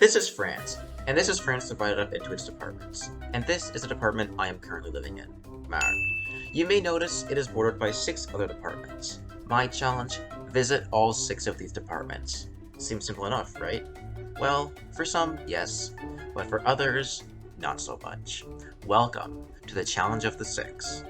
This is France, and this is France divided up into its departments. And this is the department I am currently living in, Mar. You may notice it is bordered by 6 other departments. My challenge: visit all 6 of these departments. Seems simple enough, right? Well, for some, yes, but for others, not so much. Welcome to the Challenge of the 6.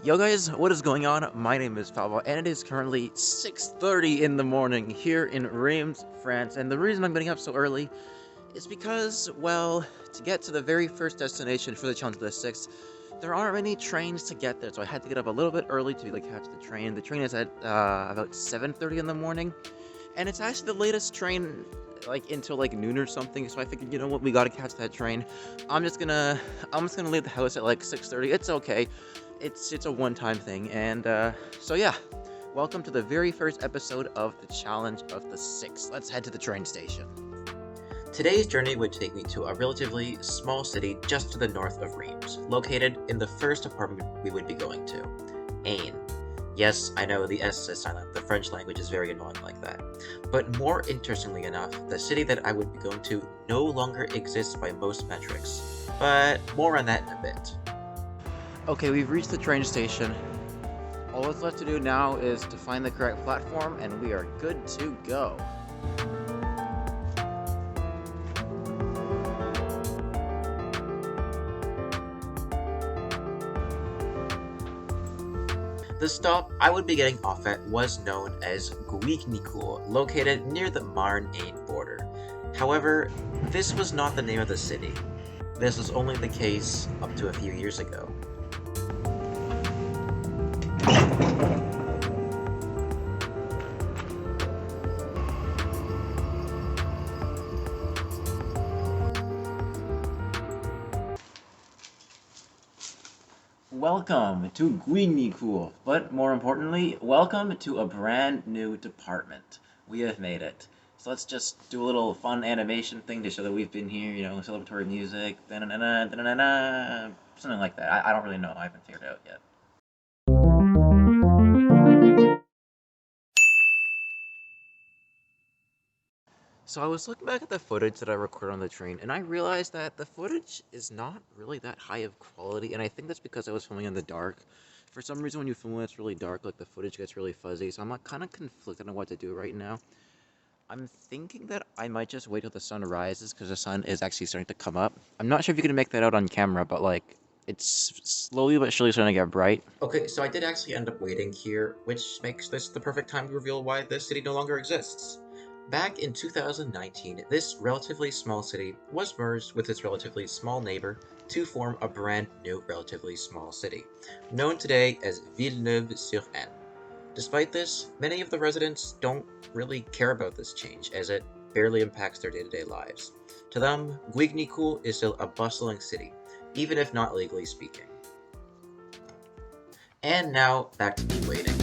Yo guys, what is going on? My name is Falbot, and it is currently 6:30 in the morning here in Reims, France. And the reason I'm getting up so early is because, well, to get to the very first destination for the Challenge of the 6, there aren't any trains to get there, so I had to get up a little bit early to catch the train. The train is at about 7:30 in the morning, and it's actually the latest train until noon or something. So I figured, you know what, we gotta catch that train. I'm just gonna leave the house at 6:30. It's okay. It's a one-time thing, and so yeah, welcome to the very first episode of the Challenge of the 6. Let's head to the train station. Today's journey would take me to a relatively small city just to the north of Reims, located in the first department we would be going to, Ain. Yes, I know the S is silent, the French language is very annoying like that. But more interestingly enough, the city that I would be going to no longer exists by most metrics, but more on that in a bit. Okay, we've reached the train station. All that's left to do now is to find the correct platform, and we are good to go. The stop I would be getting off at was known as Guignicourt, located near the Marne-Ain border. However, this was not the name of the city. This was only the case up to a few years ago. Welcome to Guignicourt, but more importantly, welcome to a brand new department. We have made it. So let's just do a little fun animation thing to show that we've been here, celebratory music, da-na-na-na, da-na-na-na, something like that. I don't really know, I haven't figured it out yet. So I was looking back at the footage that I recorded on the train, and I realized that the footage is not really that high of quality, and I think that's because I was filming in the dark. For some reason, when you film when it's really dark, the footage gets really fuzzy, so I'm kind of conflicted on what to do right now. I'm thinking that I might just wait till the sun rises, because the sun is actually starting to come up. I'm not sure if you can make that out on camera, but it's slowly but surely starting to get bright. Okay, so I did actually end up waiting here, which makes this the perfect time to reveal why this city no longer exists. Back in 2019, this relatively small city was merged with its relatively small neighbor to form a brand new relatively small city, known today as Villeneuve-sur-Aisne. Despite this, many of the residents don't really care about this change, as it barely impacts their day-to-day lives. To them, Guignicourt is still a bustling city, even if not legally speaking. And now, back to me waiting.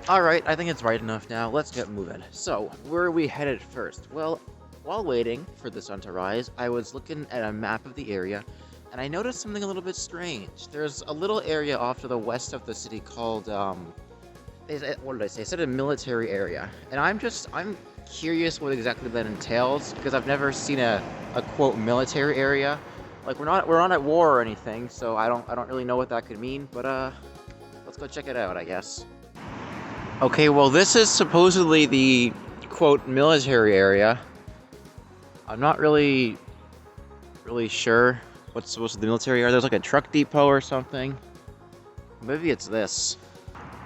Alright, I think it's right enough now. Let's get moving. So, where are we headed first? Well, while waiting for the sun to rise, I was looking at a map of the area, and I noticed something a little bit strange. There's a little area off to the west of the city called, what did I say? I said a military area. And I'm curious what exactly that entails, because I've never seen a quote military area. We're not at war or anything, so I don't really know what that could mean, but let's go check it out, I guess. Okay, well, this is supposedly the, quote, military area. I'm not really sure what's supposed to be the military area. There's a truck depot or something. Maybe it's this.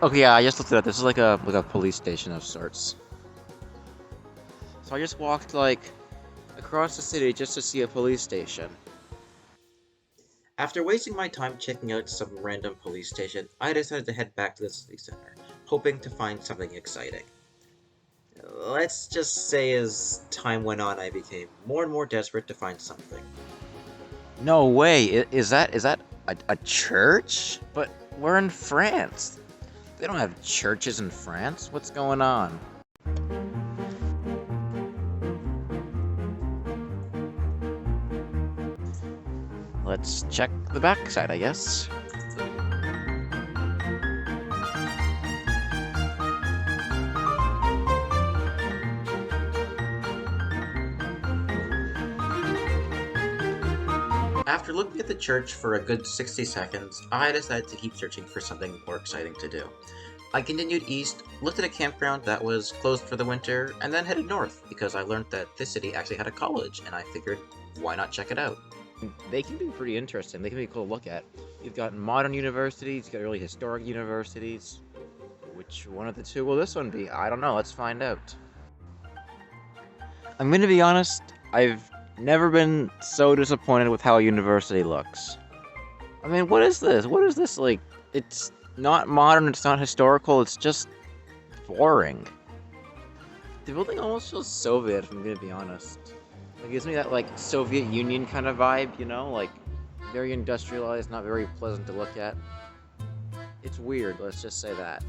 Okay, yeah, I just looked it up. This is like a police station of sorts. So I just walked, across the city just to see a police station. After wasting my time checking out some random police station, I decided to head back to the city center, hoping to find something exciting. Let's just say as time went on, I became more and more desperate to find something. No way. Is that a church? But we're in France. They don't have churches in France. What's going on? Let's check the backside, I guess. After looking at the church for a good 60 seconds, I decided to keep searching for something more exciting to do. I continued east, looked at a campground that was closed for the winter, and then headed north because I learned that this city actually had a college, and I figured, why not check it out? They can be pretty interesting. They can be cool to look at. You've got modern universities, you've got really historic universities. Which one of the two will this one be? I don't know. Let's find out. I'm gonna be honest, I've never been so disappointed with how a university looks. I mean, what is this? What is this like? It's not modern, it's not historical, it's just boring. The building almost feels Soviet, if I'm gonna be honest. It gives me that, like, Soviet Union kind of vibe, you know? Like, very industrialized, not very pleasant to look at. It's weird, let's just say that.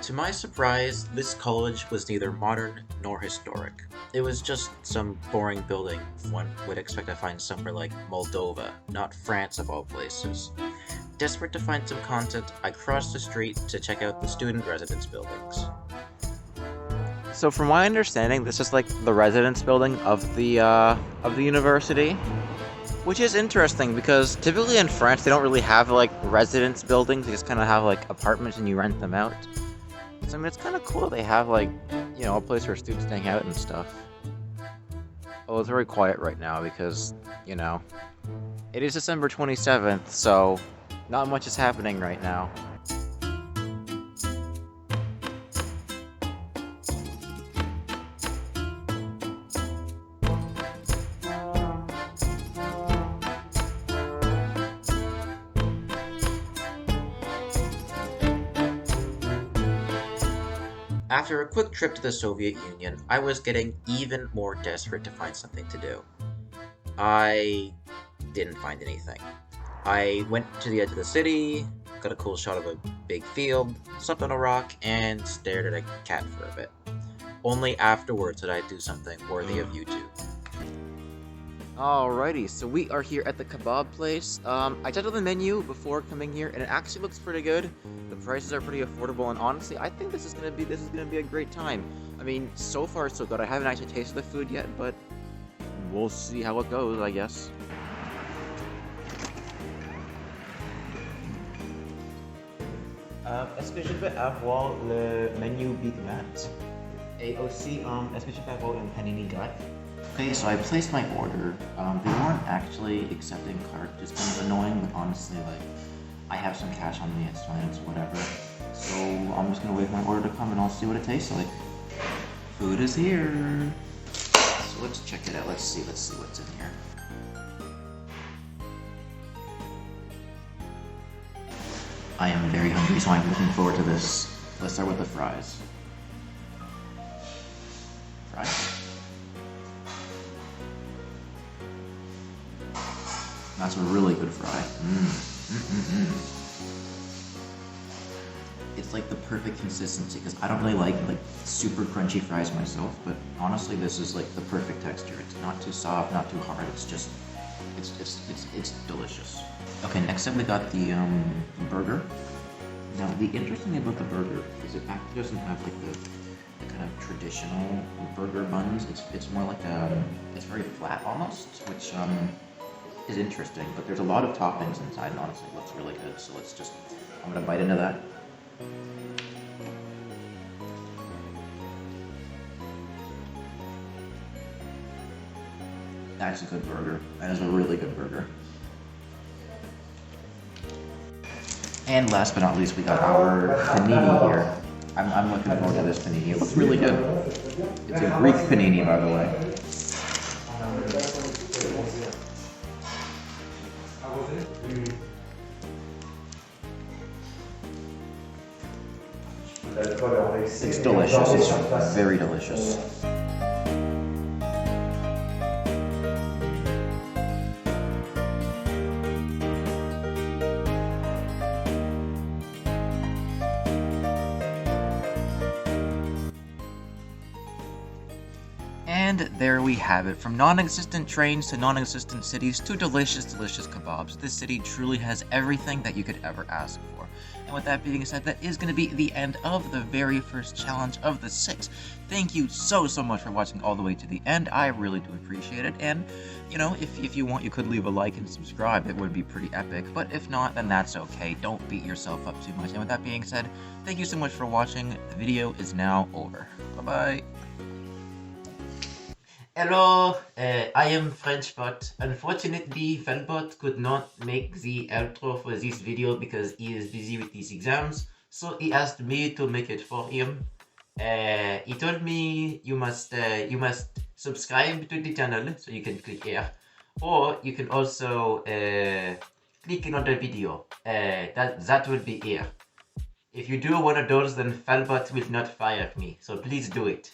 To my surprise, this college was neither modern nor historic. It was just some boring building one would expect to find somewhere like Moldova, not France of all places. Desperate to find some content, I crossed the street to check out the student residence buildings. So from my understanding, this is like the residence building of the university, which is interesting because typically in France they don't really have like residence buildings. They just kind of have like apartments and you rent them out. So I mean, it's kind of cool. They have like, you know, a place for students to hang out and stuff. Oh, it's very quiet right now because, you know, it is December 27th, so not much is happening right now. After a quick trip to the Soviet Union, I was getting even more desperate to find something to do. I didn't find anything. I went to the edge of the city, got a cool shot of a big field, slept on a rock, and stared at a cat for a bit. Only afterwards did I do something worthy of YouTube. Alrighty, so we are here at the kebab place. I checked out the menu before coming here, and it actually looks pretty good. The prices are pretty affordable, and honestly, I think this is gonna be a great time. I mean, so far so good. I haven't actually tasted the food yet, but we'll see how it goes, I guess. Est-ce que je peux avoir le menu Big Mac? Et aussi, est-ce que je peux avoir un panini grec? Okay, so I placed my order. They weren't actually accepting card, just kind of annoying, but honestly, like, I have some cash on me, it's fine, it's whatever. So I'm just gonna wait for my order to come and I'll see what it tastes like. Food is here. So let's check it out, let's see what's in here. I am very hungry, so I'm looking forward to this. Let's start with the fries. Fries? That's a really good fry. It's like the perfect consistency because I don't really like super crunchy fries myself, but honestly this is like the perfect texture. It's not too soft, not too hard. It's just, it's delicious. Okay, next up we got the burger. Now the interesting thing about the burger is it actually doesn't have like the kind of traditional burger buns. It's more like it's very flat almost, which is interesting, but there's a lot of toppings inside and honestly it looks really good, so I'm gonna bite into that. That's a good burger. That is a really good burger. And last but not least, we got our panini here. I'm looking forward to this panini. It looks really good. It's a Greek panini, by the way. It's delicious. It's very delicious. And there we have it. From non-existent trains to non-existent cities to delicious, delicious kebabs. This city truly has everything that you could ever ask for. And with that being said, that is going to be the end of the very first challenge of the 6. Thank you so much for watching all the way to the end. I really do appreciate it. And, you know, if you want, you could leave a like and subscribe. It would be pretty epic. But if not, then that's okay. Don't beat yourself up too much. And with that being said, thank you so much for watching. The video is now over. Bye-bye. Hello, I am French Bot. Unfortunately, Falbot could not make the outro for this video because he is busy with his exams, so he asked me to make it for him. He told me you must subscribe to the channel, so you can click here, or you can also click another video. That will be here. If you do one of those, then Falbot will not fire me, so please do it.